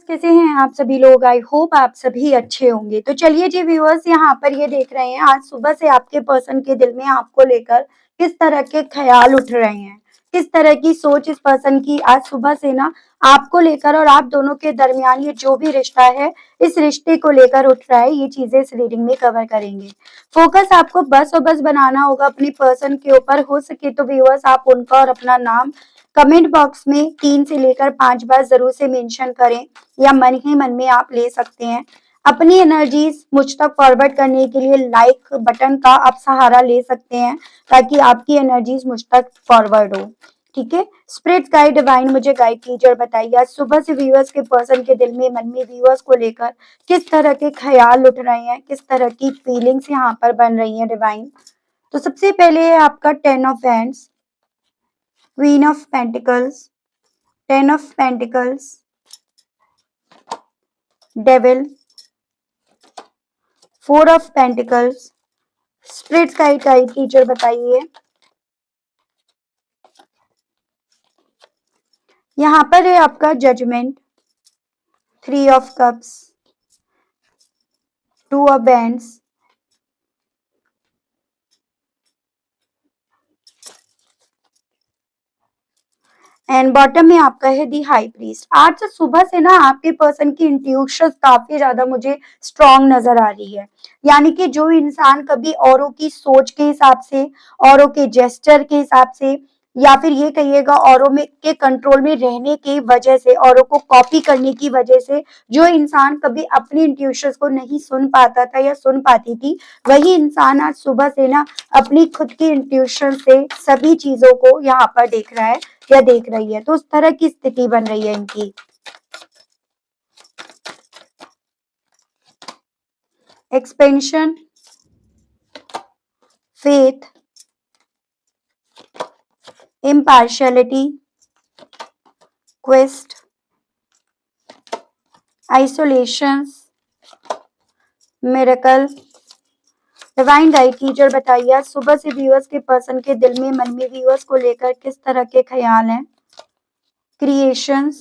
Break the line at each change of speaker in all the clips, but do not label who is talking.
कैसे हैं आप सभी लोग? आई होप आप सभी अच्छे होंगे। तो चलिए जी व्यूअर्स, यहाँ पर ये देख रहे हैं आज सुबह से आपके पर्सन के दिल में आपको लेकर किस तरह के ख्याल उठ रहे हैं, किस तरह की सोच इस पर्सन की आज सुबह से ना आपको लेकर और आप दोनों के दरमियान ये जो भी रिश्ता है, इस रिश्ते को लेकर उठ रहा है, ये चीजें इस रीडिंग में कवर करेंगे। फोकस आपको बस और बस बनाना होगा अपनी पर्सन के ऊपर। हो सके तो व्यूअर्स आप उनका और अपना नाम कमेंट बॉक्स में 3 से लेकर 5 बार जरूर से मेंशन करें, या मन ही मन में आप ले सकते हैं। अपनी एनर्जीज मुझ तक फॉरवर्ड करने के लिए लाइक बटन का आप सहारा ले सकते हैं, ताकि आपकी एनर्जीज मुझ तक फॉरवर्ड हो। ठीक है, स्पिरिट गाइड डिवाइन मुझे गाइड कीजिए और बताइए आज सुबह से व्यूअर्स के पर्सन के दिल में मन में व्यूअर्स को लेकर किस तरह के ख्याल उठ रहे हैं, किस तरह की फीलिंग्स यहाँ पर बन रही हैं डिवाइन। तो सबसे पहले है आपका 10 of hands, queen of pentacles, 10 of pentacles, devil, 4 of pentacles. Spirit guide guide teacher बताइए यहाँ पर है आपका judgement, 3 of cups, 2 of bands, and bottom में आपका है दी हाई प्रीस्ट। आज से सुबह से ना आपके पर्सन की इंट्यूशन काफी ज्यादा मुझे स्ट्रॉन्ग नजर आ रही है। यानी कि जो इंसान कभी औरों की सोच के हिसाब से, औरों के जेस्चर के हिसाब से, या फिर ये कहिएगा औरों में के कंट्रोल में रहने की वजह से, औरों को कॉपी करने की वजह से, जो इंसान कभी अपनी इंट्यूशन को नहीं सुन पाता था या सुन पाती थी, वही इंसान आज सुबह से ना अपनी खुद की इंट्यूशन से सभी चीजों को यहाँ पर देख रहा है या देख रही है। तो उस तरह की स्थिति बन रही है इनकी। Expansion, faith, impartiality, quest, isolation, miracle. Divine guide teacher बताइए आज सुबह से व्यूअर्स के पर्सन के दिल में मन में व्यूअर्स को लेकर किस तरह के ख्याल हैं। Creations,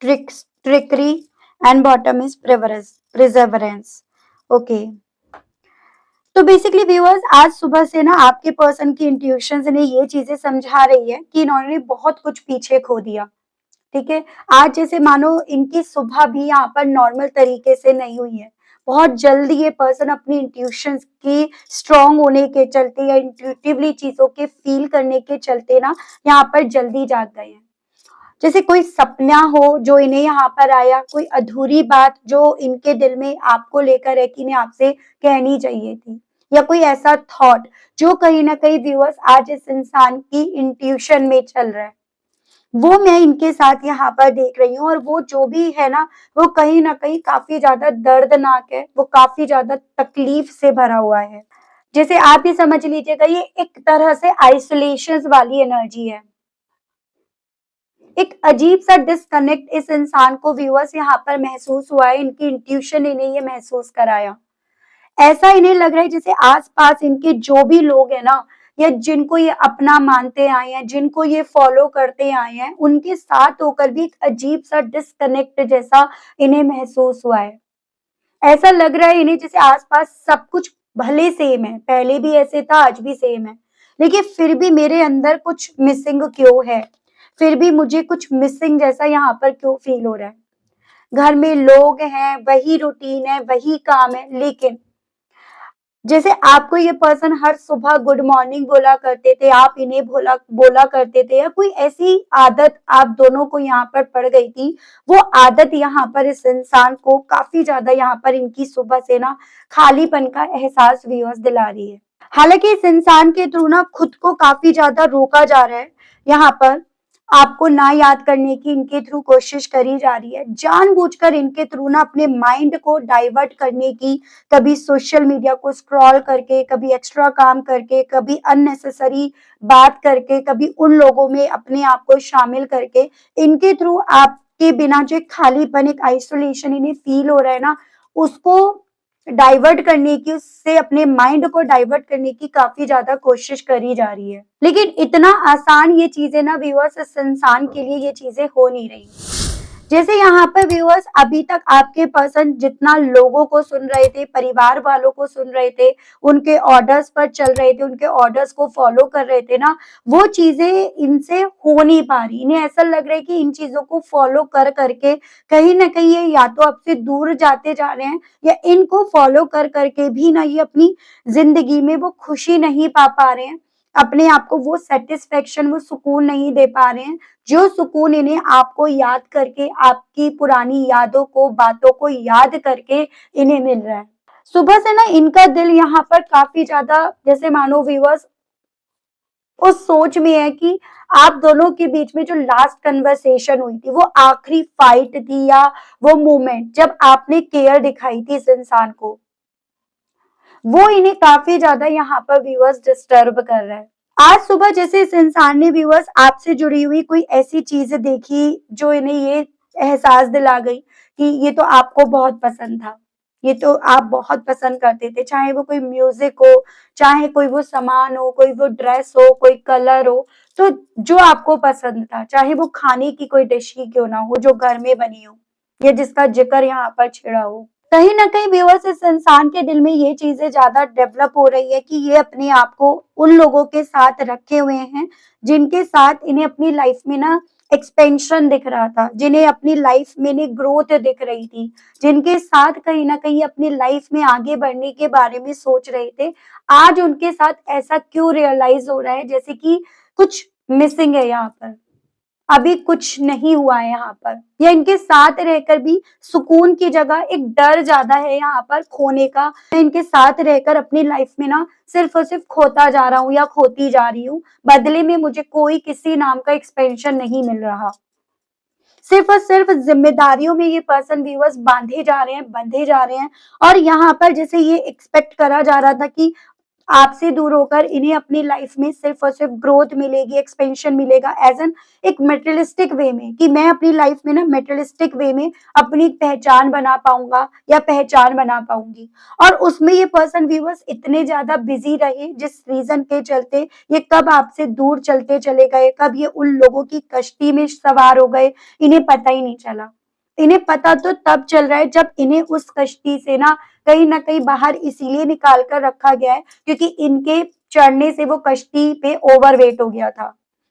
tricks, trickery, and bottom is प्रिजर्वेंस। Okay, तो बेसिकली व्यूअर्स आज सुबह से ना आपके पर्सन की इंट्यूशन ने ये चीजें समझा रही है कि इन्होंने बहुत कुछ पीछे खो दिया। ठीक है, आज जैसे मानो इनकी सुबह भी यहाँ पर नॉर्मल तरीके से नहीं हुई है। बहुत जल्दी ये पर्सन अपनी इंट्यूशन की स्ट्रॉन्ग होने के चलते या इंट्यूटिवली चीजों के फील करने के चलते ना यहाँ पर जल्दी जाग गए हैं। जैसे कोई सपना हो जो इन्हें यहाँ पर आया, कोई अधूरी बात जो इनके दिल में आपको लेकर है कि इन्हें आपसे कहनी चाहिए थी, या कोई ऐसा थॉट जो कहीं ना कहीं व्यूअर्स आज इस इंसान की इंट्यूशन में चल रहा है, वो मैं इनके साथ यहाँ पर देख रही हूँ। और वो जो भी है ना कहीं काफी ज्यादा दर्दनाक है, वो काफी ज्यादा तकलीफ से भरा हुआ है। जैसे आप ही समझ लीजिएगा, ये एक तरह से आइसोलेशन वाली एनर्जी है। एक अजीब सा डिस्कनेक्ट इस इंसान को व्यूअर्स यहाँ पर महसूस हुआ है। इनकी इंट्यूशन इन्हें ये महसूस कराया। ऐसा इन्हें लग रहा है जैसे आसपास इनके जो भी लोग हैं ना, या जिनको ये अपना मानते आए हैं, जिनको ये फॉलो करते आए हैं, उनके साथ होकर भी एक अजीब सा डिस्कनेक्ट जैसा इन्हें महसूस हुआ है। ऐसा लग रहा है इन्हें जैसे आसपास सब कुछ भले सेम है, पहले भी ऐसे था, आज भी सेम है, लेकिन फिर भी मेरे अंदर कुछ मिसिंग क्यों है, फिर भी मुझे कुछ मिसिंग जैसा यहाँ पर क्यों फील हो रहा है। घर में लोग हैं, वही रूटीन है, वही काम है, लेकिन जैसे आपको ये पर्सन हर सुबह गुड मॉर्निंग बोला करते थे, आप इन्हें बोला बोला करते थे, या कोई ऐसी आदत आप दोनों को यहाँ पर पड़ गई थी, वो आदत यहाँ पर इस इंसान को काफी ज्यादा यहाँ पर इनकी सुबह से ना खालीपन का एहसास व्यूअर्स दिला रही है। हालांकि इस इंसान के थ्रू ना खुद को काफी ज्यादा रोका जा रहा है, यहाँ पर आपको ना याद करने की इनके थ्रू कोशिश करी जा रही है, जानबूझकर इनके थ्रू ना अपने माइंड को डाइवर्ट करने की, कभी सोशल मीडिया को स्क्रॉल करके, कभी एक्स्ट्रा काम करके, कभी अननेसेसरी बात करके, कभी उन लोगों में अपने आप को शामिल करके, इनके थ्रू आपके बिना जो खालीपन, एक आइसोलेशन इन्हें फील हो रहा है ना, उसको डाइवर्ट करने की, उससे अपने माइंड को डाइवर्ट करने की काफी ज्यादा कोशिश करी जा रही है। लेकिन इतना आसान ये चीजें ना व्यूअर्स इस इंसान के लिए ये चीजें हो नहीं रही। जैसे यहाँ पर व्यूअर्स अभी तक आपके पर्सन जितना लोगों को सुन रहे थे, परिवार वालों को सुन रहे थे, उनके ऑर्डर्स पर चल रहे थे, उनके ऑर्डर्स को फॉलो कर रहे थे ना, वो चीजें इनसे हो नहीं पा रही। इन्हें ऐसा लग रहा है कि इन चीजों को फॉलो कर करके कहीं ना कहीं ये या तो आपसे दूर जाते जा रहे हैं, या इनको फॉलो कर करके भी ना ये अपनी जिंदगी में वो खुशी नहीं पा रहे हैं, अपने आप को वो सेटिस्फेक्शन, वो सुकून नहीं दे पा रहे हैं जो सुकून इन्हें आपको याद करके, आपकी पुरानी यादों को, बातों को याद करके इन्हें मिल रहा है। सुबह से ना इनका दिल यहाँ पर काफी ज्यादा, जैसे मानो व्यूअर्स उस सोच में है कि आप दोनों के बीच में जो लास्ट कन्वर्सेशन हुई थी, वो आखिरी फाइट थी, या वो मोमेंट जब आपने केयर दिखाई थी इस इंसान को, वो इन्हें काफी ज्यादा यहाँ पर व्यूअर्स डिस्टर्ब कर रहा है। आज सुबह जैसे इस इंसान ने व्यूअर्स आपसे जुड़ी हुई कोई ऐसी चीज देखी जो इन्हें ये एहसास दिला गई कि ये तो आपको बहुत पसंद था, ये तो आप बहुत पसंद करते थे, चाहे वो कोई म्यूजिक हो, चाहे कोई वो सामान हो, कोई वो ड्रेस हो, कोई कलर हो, तो जो आपको पसंद था, चाहे वो खाने की कोई डिश ही क्यों ना हो जो घर में बनी हो, या जिसका जिक्र यहाँ पर छिड़ा हो, कहीं ना कहीं व्यूअर्स इस इंसान के दिल में ये चीजें ज्यादा डेवलप हो रही है कि ये अपने आप को उन लोगों के साथ रखे हुए हैं जिनके साथ इन्हें अपनी लाइफ में ना एक्सपेंशन दिख रहा था, जिन्हें अपनी लाइफ में इन्हें ग्रोथ दिख रही थी, जिनके साथ कहीं ना कहीं अपनी लाइफ में आगे बढ़ने के बारे में सोच रहे थे। आज उनके साथ ऐसा क्यों रियलाइज हो रहा है जैसे कि कुछ मिसिंग है यहाँ पर, अभी कुछ नहीं हुआ है यहाँ पर, या इनके साथ रहकर भी सुकून की जगह एक डर ज्यादा है यहाँ पर खोने का। मैं इनके साथ रहकर अपनी लाइफ में ना सिर्फ और सिर्फ खोता जा रहा हूँ या खोती जा रही हूँ, बदले में मुझे कोई किसी नाम का एक्सपेंशन नहीं मिल रहा। सिर्फ और सिर्फ जिम्मेदारियों में ये पर्सन व्यूअर्स बांधे जा रहे हैं, बंधे जा रहे हैं। और यहाँ पर जैसे ये एक्सपेक्ट करा जा रहा था कि आपसे दूर होकर इन्हें अपनी लाइफ में सिर्फ और सिर्फ ग्रोथ मिलेगी, एक्सपेंशन मिलेगा, एज एन एक मेटेरियलिस्टिक वे में, कि मैं अपनी लाइफ में ना मेटेरियलिस्टिक वे में अपनी पहचान बना पाऊंगा या पहचान बना पाऊंगी। और उसमें ये पर्सन व्यूअर्स इतने ज्यादा बिजी रहे जिस रीजन के चलते ये कब आपसे दूर चलते चले गए, कब ये उन लोगों की कश्ती में सवार हो गए, इन्हें पता ही नहीं चला। इन्हें पता तो तब चल रहा है जब इन्हें उस कश्ती से ना कहीं बाहर इसीलिए निकाल कर रखा गया है क्योंकि इनके चढ़ने से वो कश्ती पे ओवरवेट हो गया था।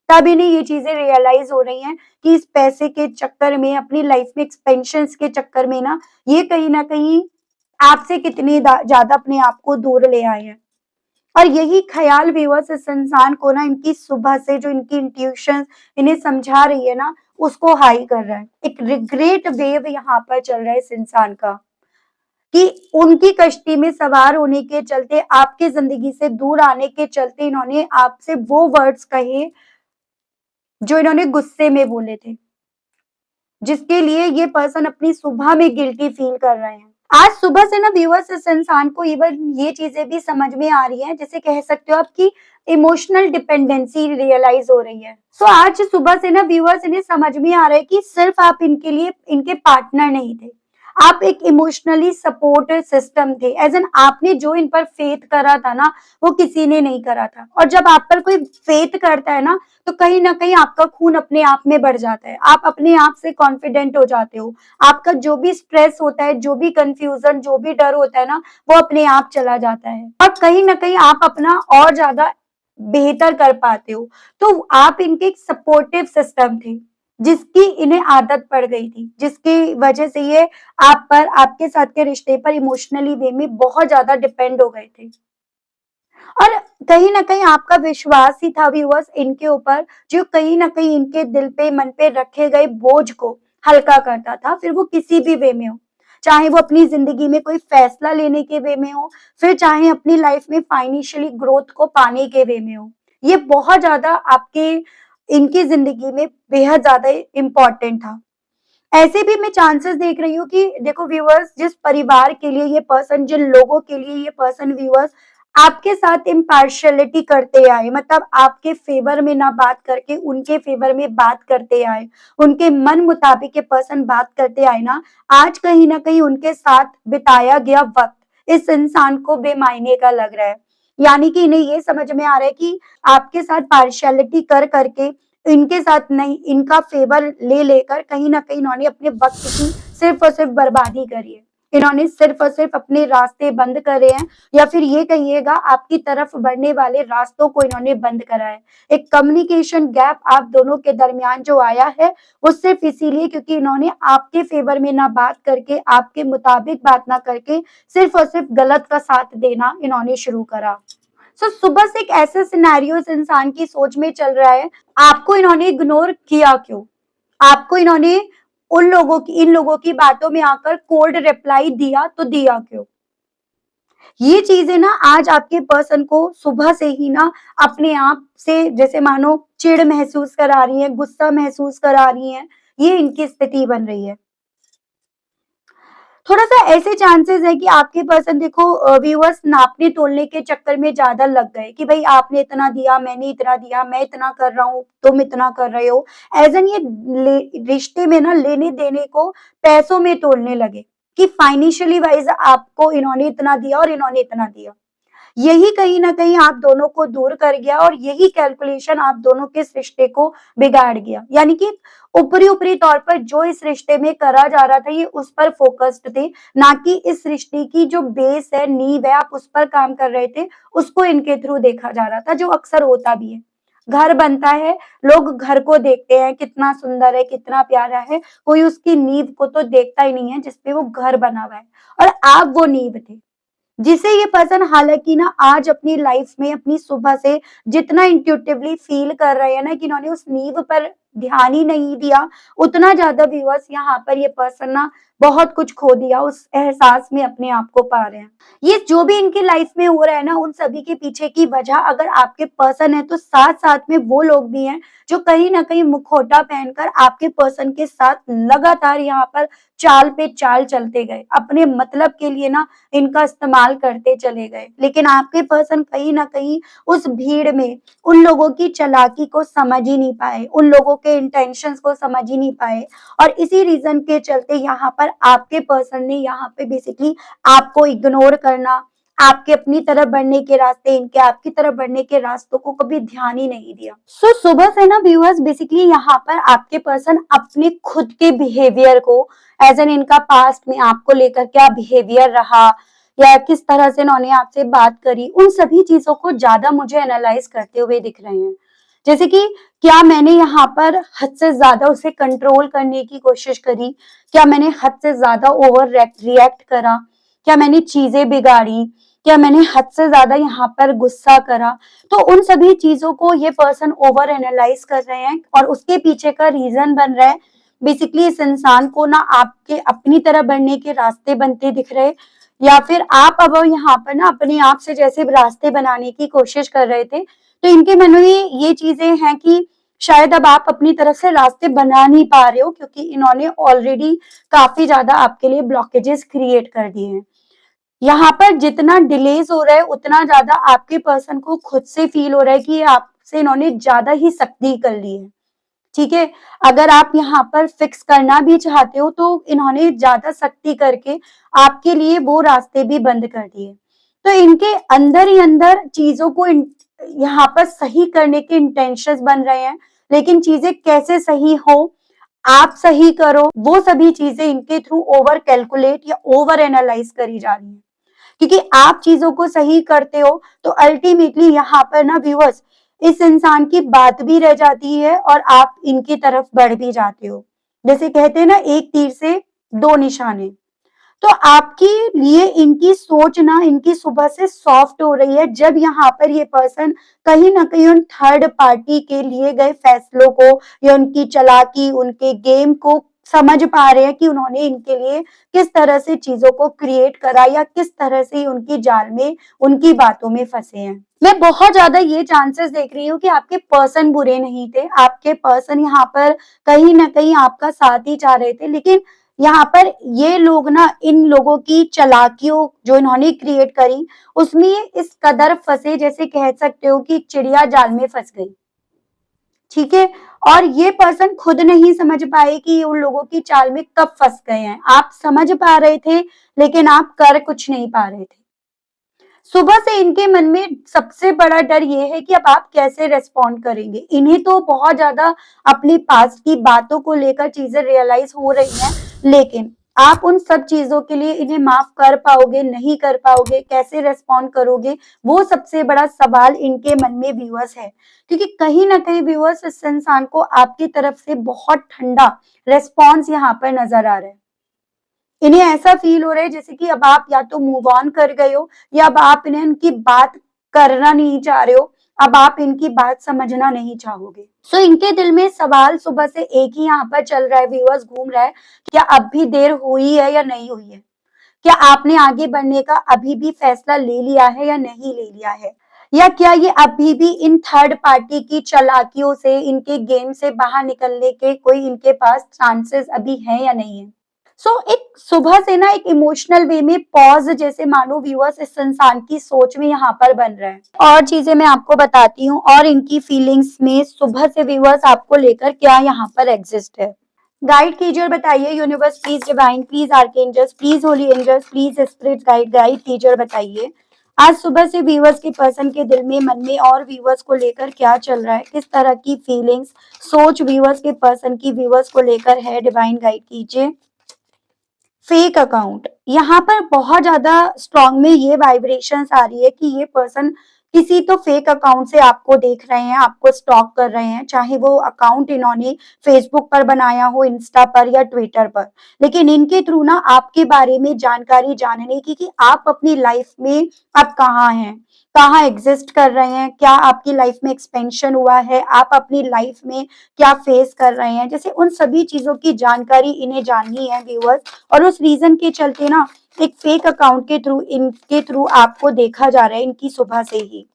तब इन्हें ये चीजें रियलाइज हो रही हैं कि इस पैसे के चक्कर में, अपनी लाइफ में एक्सपेंशन के चक्कर में ना ये कहीं ना कहीं आपसे कितनी ज्यादा अपने आप को दूर ले आए हैं। और यही ख्याल व्यूअर्स इस इंसान को ना इनकी सुबह से जो इनकी इंट्यूशन इन्हें समझा रही है ना, उसको हाई कर रहा है। एक रिग्रेट वेव यहाँ पर चल रहा है इस इंसान का कि उनकी कश्ती में सवार होने के चलते, आपकी जिंदगी से दूर आने के चलते इन्होंने आपसे वो वर्ड्स कहे जो इन्होंने गुस्से में बोले थे, जिसके लिए ये पर्सन अपनी सुबह में गिल्टी फील कर रहे हैं। आज सुबह से ना व्यूअर्स इस इंसान को इवन ये चीजें भी समझ में आ रही हैं, जैसे कह सकते हो आपकी इमोशनल डिपेंडेंसी रियलाइज हो रही है। सो आज सुबह से ना व्यूअर्स इन्हें समझ में आ रहा है कि सिर्फ आप इनके लिए इनके पार्टनर नहीं थे, आप एक इमोशनली सपोर्ट सिस्टम थे। एज एन आपने जो इन पर फेथ करा था ना, वो किसी ने नहीं करा था। और जब आप पर कोई फेथ करता है ना, तो कहीं ना कहीं आपका खून अपने आप में बढ़ जाता है, आप अपने आप से कॉन्फिडेंट हो जाते हो, आपका जो भी स्ट्रेस होता है, जो भी कंफ्यूजन, जो भी डर होता है ना, वो अपने आप चला जाता है, और कहीं ना कहीं आप अपना और ज्यादा बेहतर कर पाते हो। तो आप इनके एक सपोर्टिव सिस्टम थे जिसकी इन्हें आदत पड़ गई थी, जिसकी वजह से ये आप पर, आपके साथ के रिश्ते पर इमोशनली वे में बहुत ज्यादा डिपेंड हो गए थे। और कहीं ना कहीं आपका विश्वास ही था व्यूअर्स इनके ऊपर, जो कहीं ना कहीं इनके दिल पे, मन पे रखे गए बोझ को हल्का करता था, फिर वो किसी भी वे में हो, चाहे वो अपनी जिंदगी में कोई फैसला लेने के वे में हो, फिर चाहे अपनी लाइफ में फाइनेंशियली ग्रोथ को पाने के वे में हो। ये बहुत ज्यादा आपके, इनकी जिंदगी में बेहद ज्यादा इम्पोर्टेंट था। ऐसे भी मैं चांसेस देख रही हूँ कि देखो व्यूअर्स, जिस परिवार के लिए ये पर्सन, जिन लोगों के लिए ये पर्सन व्यूअर्स आपके साथ इम्पार्शियलिटी करते आए, मतलब आपके फेवर में ना बात करके उनके फेवर में बात करते आए, उनके मन मुताबिक ये पर्सन बात करते आए ना, आज कहीं ना कहीं उनके साथ बिताया गया वक्त इस इंसान को बेमायने का लग रहा है। यानी कि इन्हें ये समझ में आ रहा है कि आपके साथ पार्शियलिटी कर करके इनके साथ नहीं, इनका फेवर ले लेकर कहीं न कहीं इन्होंने अपने वक़्त की सिर्फ़ और सिर्फ़ बर्बादी करी है। इन्होंने सिर्फ़ और सिर्फ़ अपने रास्ते बंद करे हैं, या फिर ये कहिएगा आपकी तरफ बढ़ने वाले रास्तों को इन्होंने बंद करा है। एक कम्युनिकेशन गैप आप दोनों के दरमियान जो आया है, वो सिर्फ़ इसीलिए क्योंकि इन्होंने आपके फ़ेवर में ना बात करके, आपके मुताबिक बात ना करके सिर्फ़ और सिर्फ़ गलत का साथ देना इन्होंने शुरू करा। सुबह से एक ऐसा सिनेरियो इस इंसान की सोच में चल रहा है, आपको इन्होंने इग्नोर किया क्यों? आपको इन्होंने इन लोगों की बातों में आकर कोल्ड रिप्लाई दिया तो दिया क्यों? ये चीज़ें ना आज आपके पर्सन को सुबह से ही ना अपने आप से जैसे मानो चिढ़ महसूस करा रही हैं, गुस्सा महसूस करा रही हैं, ये इनकी स्थिति बन रही है। थोड़ा-सा ऐसे चांसेस है कि आपके पर्सन देखो व्यूअर्स नापने तोलने के चक्कर में ज़्यादा लग गए कि भई आपने इतना दिया, मैंने इतना दिया, मैं इतना कर रहा हूँ, तुम इतना कर रहे हो। एज़ एन ये ले रिश्ते में ना लेने-देने को पैसों में तोलने लगे कि फाइनेंशियली वाइज़ आपको इन्होंने इतना दिया और इन्होंने इतना दिया। यही कहीं न कहीं आप दोनों को दूर कर गया और यही कैलकुलेशन आप दोनों के इस रिश्ते को बिगाड़ गया। यानी कि ऊपरी-ऊपरी तौर पर जो इस रिश्ते में करा जा रहा था ये उस पर फ़ोकस्ड थे, ना कि इस रिश्ते की जो बेस है, नींव है, आप उस पर काम कर रहे थे, उसको इनके थ्रू देखा जा रहा था, जो अक्सर होता भी है। घर बनता है, लोग घर को देखते हैं, कितना सुंदर है, कितना प्यारा है, कोई उसकी नींव को तो देखता ही नहीं है जिस पे वो घर बना हुआ है और आप वो नींव थे। जिसे ये पर्सन हालाँकि ना आज अपनी लाइफ में अपनी सुबह से जितना इंट्यूटिवली फ़ील कर रहे हैं ना कि इन्होंने उस नींव पर ध्यान ही नहीं दिया, उतना ज़्यादा व्यूअर्स यहाँ पर ये पर्सन ना बहुत कुछ खो दिया, उस एहसास में अपने आप को पा रहे हैं। ये जो भी इनकी लाइफ में हो रहा है ना, उन सभी के पीछे की वजह अगर आपके पर्सन है, तो साथ-साथ में वो लोग भी हैं, जो कहीं न कहीं मुखौटा पहनकर आपके पर्सन के साथ लगातार यहाँ पर चाल पे चाल चलते गए। अपने मतलब के लिए ना इनका इस्तेमाल करते चले गए। लेकिन आपके पर्सन कहीं न कहीं उस भीड़ में उन लोगों की चालाकी को समझ ही नहीं पाए, उन लोगों के इंटेंशंस को समझ ही नहीं पाए और इसी रीज़न के चलते यहाँ पर आपके पर्सन ने यहाँ पे बेसिकली आपको इग्नोर करना, आपके अपनी तरफ बढ़ने के रास्ते, इनके आपकी तरफ बढ़ने के रास्तों को कभी ध्यान ही नहीं दिया। सुबह से ना व्यूअर्स बेसिकली यहाँ पर आपके पर्सन अपने खुद के बिहेवियर को एज़ एन इनका पास्ट में आपको लेकर क्या बिहेवियर रहा या किस तरह से इन्होंने आपसे बात करी, उन सभी चीज़ों को ज़्यादा मुझे एनालाइज़ करते हुए दिख रहे हैं। जैसे कि क्या मैंने यहाँ पर हद से ज़्यादा उसे कंट्रोल करने की कोशिश करी? क्या मैंने हद से ज़्यादा ओवर रिएक्ट करा? क्या मैंने चीज़ें बिगाड़ी? क्या मैंने हद से ज़्यादा यहाँ पर गुस्सा करा? तो उन सभी चीज़ों को ये पर्सन ओवर एनालाइज़ कर रहे हैं और उसके पीछे का रीज़न बन रहा है बेसिकली इस इंसान को ना आपके अपनी तरफ बढ़ने के रास्ते बनते दिख रहे या फिर आप अब यहाँ पर ना अपने आप से जैसे रास्ते बनाने की कोशिश कर रहे थे, तो इनके मन में ये चीज़ें हैं कि शायद अब आप अपनी तरफ से रास्ते बना नहीं पा रहे हो क्योंकि इन्होंने ऑलरेडी काफ़ी ज़्यादा आपके लिए ब्लॉकेजेस क्रिएट कर दिए हैं। यहाँ पर जितना डिलेज़ हो रहा है, उतना ज़्यादा आपके पर्सन को खुद से फ़ील हो रहा है कि आपसे इन्होंने ज़्यादा ही सख्ती कर ली है। ठीक है? अगर आप यहाँ पर फिक्स करना भी चाहते हो तो इन्होंने ज़्यादा सख्ती करके आपके लिए वो रास्ते भी बंद कर दिए। तो इनके अंदर ही अंदर चीज़ों को यहाँ पर सही करने के इंटेंशंस बन रहे हैं, लेकिन चीज़ें कैसे सही हो, आप सही करो, वो सभी चीज़ें इनके थ्रू ओवर कैलकुलेट या ओवर एनालाइज़ करी जा रही हैं। क्योंकि आप चीज़ों को सही करते हो तो अल्टीमेटली यहाँ पर ना व्यूअर्स इस इंसान की बात भी रह जाती है और आप इनकी तरफ बढ़ भी जाते हो। जैसे कहते हैं ना एक तीर से दो निशाने। तो आपके लिए इनकी सोच ना इनकी सुबह से सॉफ्ट हो रही है जब यहाँ पर ये पर्सन कहीं न कहीं उन थर्ड पार्टी के लिए गए फैसलों को या उनकी चालाकी, उनके गेम को समझ पा रहे हैं कि उन्होंने इनके लिए किस तरह से चीज़ों को क्रिएट करा या किस तरह से उनकी जाल में, उनकी बातों में फँसे हैं। मैं बहुत ज़्यादा ये चांसेस देख रही हूँ कि आपके पर्सन बुरे नहीं थे, आपके पर्सन यहाँ पर कहीं न कहीं आपका साथ ही चाह रहे थे लेकिन यहाँ पर ये लोग ना इन लोगों की चालाकियों जो इन्होंने क्रिएट करी, उसमें इस कदर फँसे जैसे कह सकते हो कि चिड़िया जाल में फँस गई। ठीक है? और ये पर्सन खुद नहीं समझ पाए कि ये उन लोगों की चाल में कब फंस गए हैं। आप समझ पा रहे थे, लेकिन आप कर कुछ नहीं पा रहे थे। सुबह से इनके मन में सबसे बड़ा डर ये है कि अब आप कैसे रिस्पॉन्ड करेंगे। इन्हें तो बहुत ज्यादा अपनी पास्ट की बातों को लेकर चीजें रियलाइज हो रही हैं, लेकिन आप उन सब चीजों के लिए इन्हें माफ कर पाओगे, नहीं कर पाओगे, कैसे रिस्पॉन्ड करोगे, वो सबसे बड़ा सवाल इनके मन में व्यूअर्स है। क्योंकि कहीं ना कहीं व्यूअर्स इस इंसान को आपकी तरफ से बहुत ठंडा रिस्पॉन्स यहाँ पर नजर आ रहा है। इन्हें ऐसा फील हो रहा है जैसे कि अब आप या तो मूव ऑन कर गए हो, या अब आप इन्हें इनकी बात करना नहीं चाह रहे हो, अब आप इनकी बात समझना नहीं चाहोगे। सो इनके दिल में सवाल सुबह से एक ही यहाँ पर चल रहा है, व्यूअर्स घूम रहा है, क्या अब भी देर हुई है या नहीं हुई है? क्या आपने आगे बढ़ने का अभी भी फैसला ले लिया है या नहीं ले लिया है? या क्या ये अभी भी इन थर्ड पार्टी की चालाकियों से, इनके गेम से बाहर निकलने के कोई इनके पास चांसेस अभी हैं या नहीं है? एक सुबह से ना एक इमोशनल वे में पॉज जैसे मानो व्यूअर्स इस इंसान की सोच में यहाँ पर बन रहा है। और चीजें मैं आपको बताती हूँ, और इनकी फीलिंग्स में सुबह से व्यूअर्स आपको लेकर क्या यहाँ पर एग्जिस्ट है। गाइड कीजिए और बताइए, universe please, divine please, archangels please, holy angels please, spirit guide guide कीजिए और बताइए आज सुबह से व्यूअर्स के पर्सन के दिल में, मन में और व्यूअर्स को लेकर क्या चल रहा है, किस तरह की फीलिंग्स, सोच व्यूअर्स के पर्सन की व्यूअर्स को लेकर है। डिवाइन गाइड कीजिए। फेक अकाउंट, यहाँ पर बहुत ज्यादा स्ट्रॉन्ग में ये वाइब्रेशंस आ रही है कि ये पर्सन किसी तो फेक अकाउंट से आपको देख रहे हैं, आपको स्टॉक कर रहे हैं, चाहे वो अकाउंट इन्होंने फेसबुक पर बनाया हो, इंस्टा पर या ट्विटर पर, लेकिन इनके थ्रू ना आपके बारे में जानकारी जानने की कि आप अपनी लाइफ में अब कहाँ हैं, कहाँ एग्जिस्ट कर रहे हैं, क्या आपकी लाइफ में एक्सपेंशन हुआ है, आप अपनी लाइफ में क्या फेस कर रहे हैं, जैसे उन सभी चीजों की जानकारी इन्हें जाननी है व्यूअर्स। और उस रीजन के चलते ना एक फेक अकाउंट के थ्रू, इनके थ्रू आपको देखा जा रहा है इनकी सुबह से ही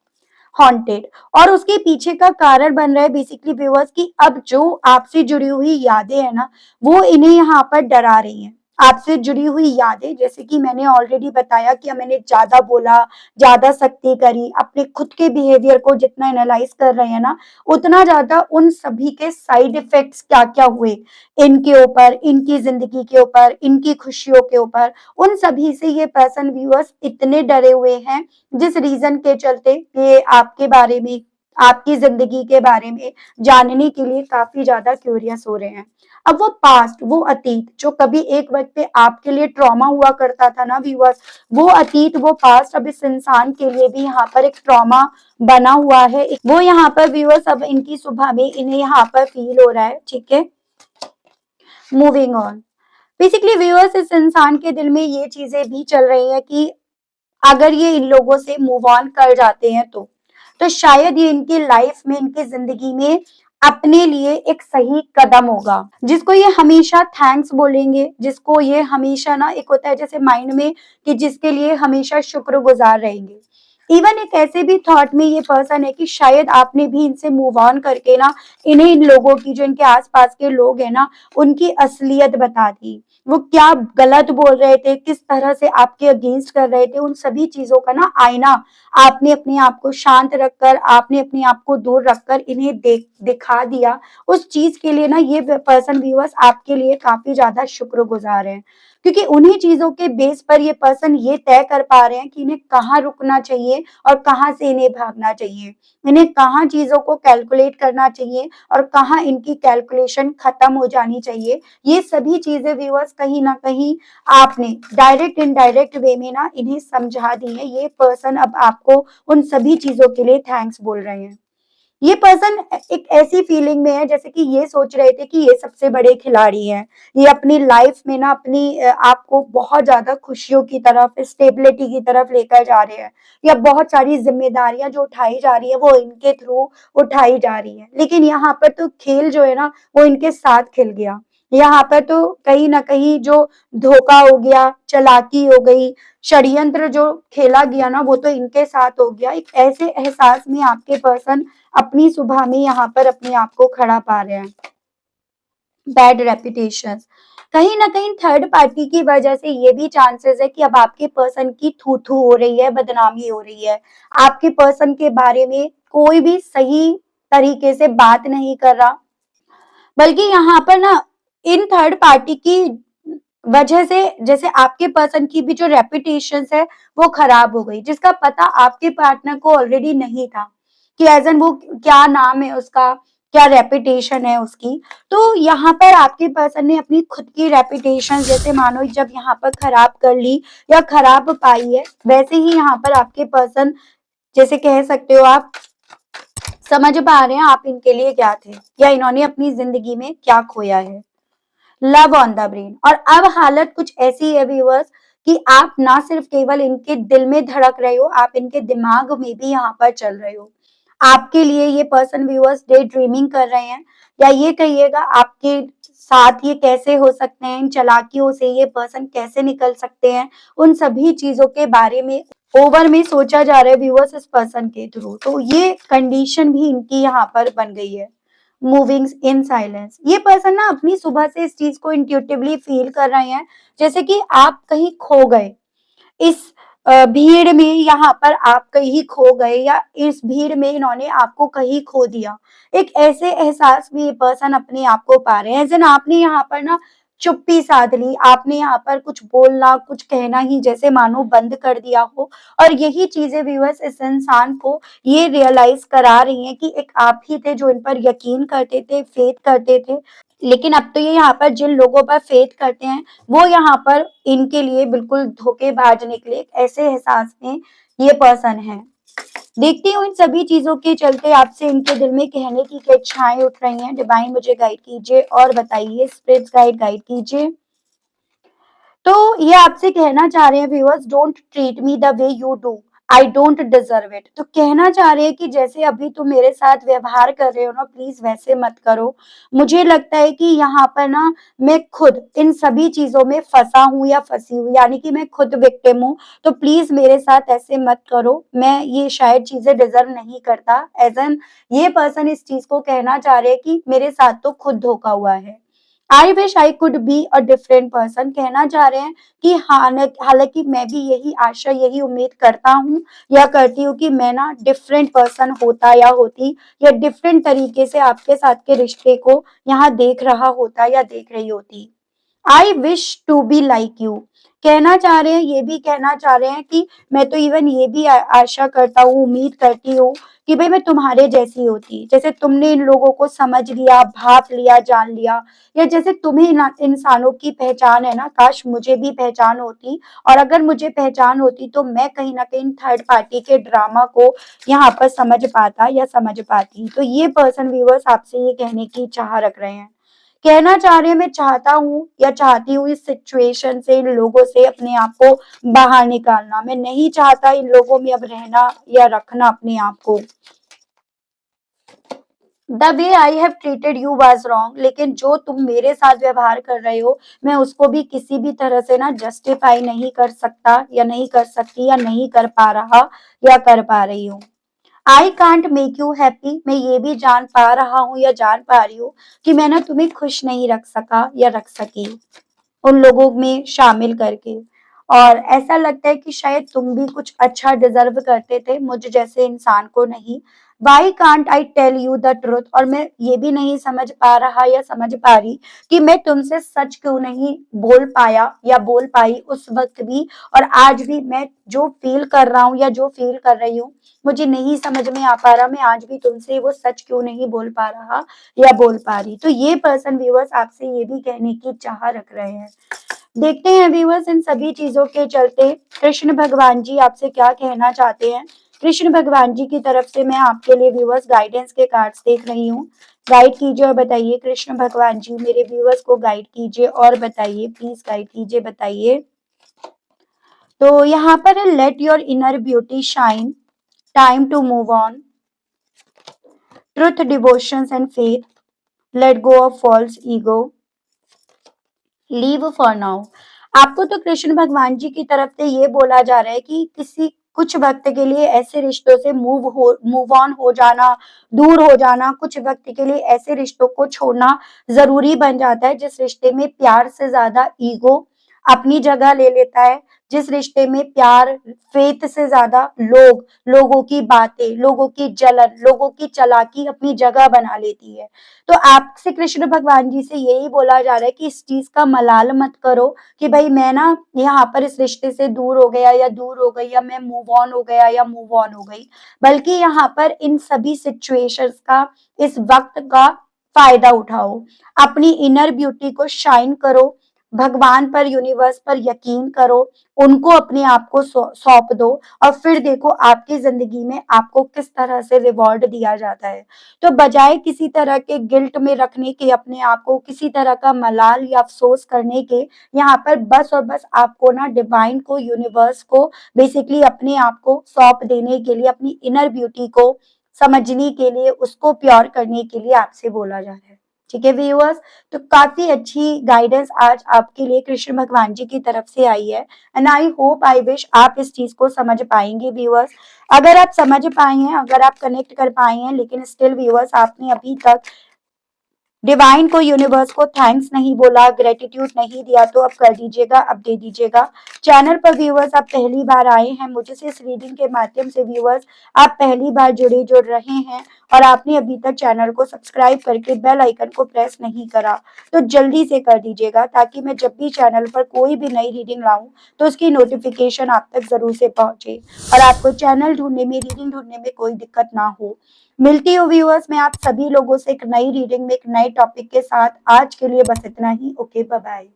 हॉन्टेड। और उसके पीछे का कारण बन रहा है बेसिकली व्यूअर्स की अब जो आपसे जुड़ी हुई यादें है ना, वो इन्हें यहाँ पर डरा रही हैं। आपसे जुड़ी हुई यादें, जैसे कि मैंने ऑलरेडी बताया कि मैंने ज्यादा बोला, ज्यादा सख्ती करी, अपने खुद के बिहेवियर को जितना एनालाइज कर रहे हैं ना, उतना ज्यादा उन सभी के साइड इफेक्ट्स क्या क्या हुए इनके ऊपर, इनकी जिंदगी के ऊपर, इनकी खुशियों के ऊपर, उन सभी से ये पर्सन व्यूअर्स इतने डरे हुए हैं, जिस रीजन के चलते ये आपके बारे में, आपकी जिंदगी के बारे में जानने के लिए काफी ज्यादा क्यूरियस हो रहे हैं। अब वो पास्ट, वो अतीत जो कभी एक वक्त पे आपके लिए ट्रॉमा हुआ करता था ना व्यूअर्स, वो अतीत, वो पास्ट अब इस इंसान के लिए भी यहाँ पर एक ट्रॉमा बना हुआ है। वो यहाँ पर व्यूअर्स अब इनकी सुबह में इन्हें यहाँ पर फील हो रहा है। ठीक है, मूविंग ऑन। बेसिकली व्यूअर्स इस इंसान के दिल में ये चीजें भी चल रही है कि अगर ये इन लोगों से मूव ऑन कर जाते हैं तो शायद ये इनकी लाइफ में, इनकी जिंदगी में अपने लिए एक सही कदम होगा, जिसको ये हमेशा थैंक्स बोलेंगे, जिसको ये हमेशा ना, एक होता है जैसे माइंड में कि जिसके लिए हमेशा शुक्रगुजार रहेंगे। इवन एक ऐसे भी थॉट में ये पर्सन है कि शायद आपने भी इनसे मूव ऑन करके ना इन्हें, इन लोगों की, जो इनके आसपास के लोग हैं ना, उनकी असलियत बता दी, वो क्या गलत बोल रहे थे, किस तरह से आपके अगेंस्ट कर रहे थे, उन सभी चीजों का ना आईना आपने अपने आप को शांत रखकर, आपने अपने आप को दूर रखकर इन्हें दिखा दिया। उस चीज के लिए ना ये पर्सन व्यूअर्स आपके लिए काफी ज्यादा शुक्रगुजार है, क्योंकि उन्हीं चीजों के बेस पर ये पर्सन ये तय कर पा रहे हैं कि इन्हें कहाँ रुकना चाहिए और कहाँ से इन्हें भागना चाहिए, इन्हें कहाँ चीजों को कैलकुलेट करना चाहिए और कहाँ इनकी कैलकुलेशन खत्म हो जानी चाहिए। ये सभी चीजें व्यूअर्स कहीं ना कहीं आपने डायरेक्ट इनडायरेक्ट वे में ना इन्हें समझा दी है। ये पर्सन अब आपको उन सभी चीजों के लिए थैंक्स बोल रहे हैं। ये पर्सन एक ऐसी फीलिंग में है जैसे कि ये सोच रहे थे कि ये सबसे बड़े खिलाड़ी हैं, ये अपनी लाइफ में ना अपनी आपको बहुत ज्यादा खुशियों की तरफ, स्टेबिलिटी की तरफ लेकर जा रहे हैं, या बहुत सारी जिम्मेदारियां जो उठाई जा रही है वो इनके थ्रू उठाई जा रही है। लेकिन यहाँ पर तो खेल जो है ना वो इनके साथ खिल गया। यहाँ पर तो कहीं ना कहीं जो धोखा हो गया, चालाकी हो गई, षड्यंत्र जो खेला गया ना वो तो इनके साथ हो गया। एक ऐसे एहसास में आपके पर्सन अपनी सुबह में यहाँ पर अपने आप को खड़ा पा रहे हैं। बैड रेपुटेशन, कहीं ना कहीं थर्ड पार्टी की वजह से ये भी चांसेस है कि अब आपके पर्सन की थू थू हो रही है, बदनामी हो रही है, आपके पर्सन के बारे में कोई भी सही तरीके से बात नहीं कर रहा, बल्कि यहाँ पर ना इन थर्ड पार्टी की वजह से जैसे आपके पर्सन की भी जो रेपुटेशन है वो खराब हो गई, जिसका पता आपके पार्टनर को ऑलरेडी नहीं था कि एज एन वो क्या नाम है उसका, क्या रेपुटेशन है उसकी। तो यहाँ पर आपके पर्सन ने अपनी खुद की रेपुटेशन जैसे मानो जब यहाँ पर खराब कर ली या खराब पाई है, वैसे ही यहाँ पर आपके पर्सन जैसे कह सकते हो आप समझ पा रहे हैं आप इनके लिए क्या थे या इन्होंने अपनी जिंदगी में क्या खोया है। Love on the brain. और अब हालत कुछ ऐसी है व्यूअर्स कि आप ना सिर्फ केवल इनके दिल में धड़क रहे हो, आप इनके दिमाग में भी यहाँ पर चल रहे हो। आपके लिए ये पर्सन व्यूअर्स डे ड्रीमिंग कर रहे हैं, या ये कहिएगा आपके साथ ये कैसे हो सकते हैं, इन चालाकियों से ये पर्सन कैसे निकल सकते हैं, उन सभी चीजों के बारे में ओवर में सोचा जा रहा है व्यूअर्स इस पर्सन के थ्रू। तो ये कंडीशन भी इनकी यहाँ पर बन गई है। Moving in silence. ये पर्सन ना अपनी सुबह से इस चीज को इंट्यूटिवली फील कर रहे हैं, जैसे कि आप कहीं खो गए इस भीड़ में, यहाँ पर आप कहीं खो गए या इस भीड़ में इन्होंने आपको कहीं खो दिया। एक ऐसे एहसास में ये पर्सन अपने आप को पा रहे हैं, जैसे आपने यहाँ पर ना चुप्पी साध ली, आपने यहाँ पर कुछ बोलना कुछ कहना ही जैसे मानो बंद कर दिया हो। और यही चीजें व्यूअर्स इस इंसान को ये रियलाइज करा रही हैं कि एक आप ही थे जो इन पर यकीन करते थे, फेथ करते थे, लेकिन अब तो ये यहाँ पर जिन लोगों पर फेथ करते हैं वो यहाँ पर इनके लिए बिल्कुल धोखेबाज निकले, ऐसे एहसास में ये पर्सन है। देखती हूँ इन सभी चीजों के चलते आपसे इनके दिल में कहने की क्या इच्छाएं उठ रही हैं। डिवाइन मुझे गाइड कीजिए और बताइए, स्पिरिट्स गाइड कीजिए। तो ये आपसे कहना चाह रहे हैं viewers, don't treat me the way you do, I don't deserve it. तो कहना चाह रहे हैं कि जैसे अभी तुम मेरे साथ व्यवहार कर रहे हो ना, प्लीज वैसे मत करो। मुझे लगता है कि यहाँ पर ना मैं खुद इन सभी चीजों में फंसा हूँ या फंसी हूँ, यानी कि मैं खुद विक्टिम हूँ। तो प्लीज मेरे साथ ऐसे मत करो, मैं ये शायद चीजें डिजर्व नहीं करता। एज एन ये पर्सन इस चीज को कहना चाह रहे हैं कि मेरे साथ तो खुद धोखा हुआ है। I wish I could be a different person. कहना चाह रहे हैं कि हालांकि मैं भी यही आशा यही उम्मीद करता हूँ या करती हूँ कि मैं ना डिफरेंट पर्सन होता या होती, या डिफरेंट तरीके से आपके साथ के रिश्ते को यहाँ देख रहा होता या देख रही होती। I wish to be like you. कहना चाह रहे हैं, ये भी कहना चाह रहे हैं कि मैं तो इवन ये भी आशा करता हूँ, उम्मीद करती हूँ कि भाई मैं तुम्हारे जैसी होती, जैसे तुमने इन लोगों को समझ लिया, भाप लिया, जान लिया, या जैसे तुम्हें इंसानों की पहचान है ना, काश मुझे भी पहचान होती। और अगर मुझे पहचान होती तो मैं कहीं ना कहीं थर्ड पार्टी के ड्रामा को यहाँ पर समझ पाता या समझ पाती। तो ये पर्सन व्यूअर्स आपसे ये कहने की चाह रख रहे हैं, कहना चाह रहे हैं मैं चाहता हूँ या चाहती हूँ इस सिचुएशन से, इन लोगों से अपने आप को बाहर निकालना। मैं नहीं चाहता इन लोगों में अब रहना या रखना अपने आप को। The way I have treated you was wrong. लेकिन जो तुम मेरे साथ व्यवहार कर रहे हो, मैं उसको भी किसी भी तरह से ना जस्टिफाई नहीं कर सकता या नहीं कर सकती या नहीं कर पा रहा या कर पा रही हूँ। I can't make you happy. मैं ये भी जान पा रहा हूँ या जान पा रही हूँ कि मैं ना तुम्हें खुश नहीं रख सका या रख सकी उन लोगों में शामिल करके। और ऐसा लगता है कि शायद तुम भी कुछ अच्छा डिजर्व करते थे, मुझ जैसे इंसान को नहीं। Why can't I tell you the truth. और मैं ये भी नहीं समझ पा रहा या समझ पा रही कि मैं तुमसे सच क्यों नहीं बोल पाया या बोल पाई उस वक्त भी, और आज भी मैं जो फील कर रहा हूँ या जो फील कर रही हूँ मुझे नहीं समझ में आ पा रहा, मैं आज भी तुमसे वो सच क्यों नहीं बोल पा रहा या बोल पा रही। तो ये पर्सन व्यूअर्स आपसे ये भी कहने की चाह रख रहे हैं। देखते हैं व्यूअर्स इन सभी चीजों के चलते कृष्ण भगवान जी आपसे क्या कहना चाहते हैं। कृष्ण भगवान जी की तरफ से मैं आपके लिए व्यूअर्स गाइडेंस के कार्ड्स देख रही हूँ। गाइड कीजिए और बताइए कृष्ण भगवान जी, मेरे व्यूअर्स को गाइड कीजिए और बताइए, प्लीज गाइड कीजिए, बताइए। तो यहाँ पर है let your inner beauty shine, time to move on, truth devotions and faith, let go of false ego, leave for now. आपको तो कृष्ण भगवान जी की तरफ से ये बोला जा रहा है कि किसी कुछ वक्त के लिए ऐसे रिश्तों से मूव ऑन हो जाना, दूर हो जाना, कुछ वक्त के लिए ऐसे रिश्तों को छोड़ना जरूरी बन जाता है जिस रिश्ते में प्यार से ज्यादा ईगो अपनी जगह ले लेता है। जिस रिश्ते में प्यार, फेथ से ज्यादा लोग, लोगों की बातें, लोगों की जलन, लोगों की चालाकी अपनी जगह बना लेती है। तो आपसे कृष्ण भगवान जी से यही बोला जा रहा है कि इस चीज का मलाल मत करो कि भाई मैं ना यहाँ पर इस रिश्ते से दूर हो गया या दूर हो गई, या मैं मूव ऑन हो गया या मूव ऑन हो गई, बल्कि यहाँ पर इन सभी सिचुएशंस का, इस वक्त का फायदा उठाओ, अपनी इनर ब्यूटी को शाइन करो, भगवान पर, यूनिवर्स पर यकीन करो, उनको अपने आप को सौंप दो, और फिर देखो आपकी जिंदगी में आपको किस तरह से रिवॉर्ड दिया जाता है। तो बजाय किसी तरह के गिल्ट में रखने के अपने आप को, किसी तरह का मलाल या अफसोस करने के, यहाँ पर बस और बस आपको ना डिवाइन को, यूनिवर्स को बेसिकली अपने आप को सौंप देने के लिए, अपनी इनर ब्यूटी को समझने के लिए, उसको प्योर करने के लिए आपसे बोला जा रहा है। ठीक है व्यूअर्स, तो काफी अच्छी गाइडेंस आज आपके लिए कृष्ण भगवान जी की तरफ से आई है, and I hope, I wish आप इस चीज को समझ पाएंगे व्यूअर्स। अगर आप समझ पाए हैं, अगर आप कनेक्ट कर पाए हैं, लेकिन स्टिल व्यूअर्स आपने अभी तक डिवाइन को, यूनिवर्स को थैंक्स नहीं बोला, ग्रेटिट्यूड नहीं दिया, तो अब कर दीजिएगा, अब दे दीजिएगा। चैनल पर व्यूअर्स आप पहली बार आए हैं, मुझे से इस रीडिंग के माध्यम से व्यूअर्स आप पहली बार जुड़ रहे हैं, और आपने अभी तक चैनल को सब्सक्राइब करके बेल आइकन को प्रेस नहीं करा, तो जल्दी से कर दीजिएगा, ताकि मैं जब भी चैनल पर कोई भी नई रीडिंग लाऊं तो उसकी नोटिफिकेशन आप तक जरूर से पहुंचे, और आपको चैनल ढूंढने में, रीडिंग ढूंढने में कोई दिक्कत ना हो। मिलती हूँ व्यूअर्स मैं आप सभी लोगों से एक नई रीडिंग में, एक नए टॉपिक के साथ। आज के लिए बस इतना ही। Okay, bye bye.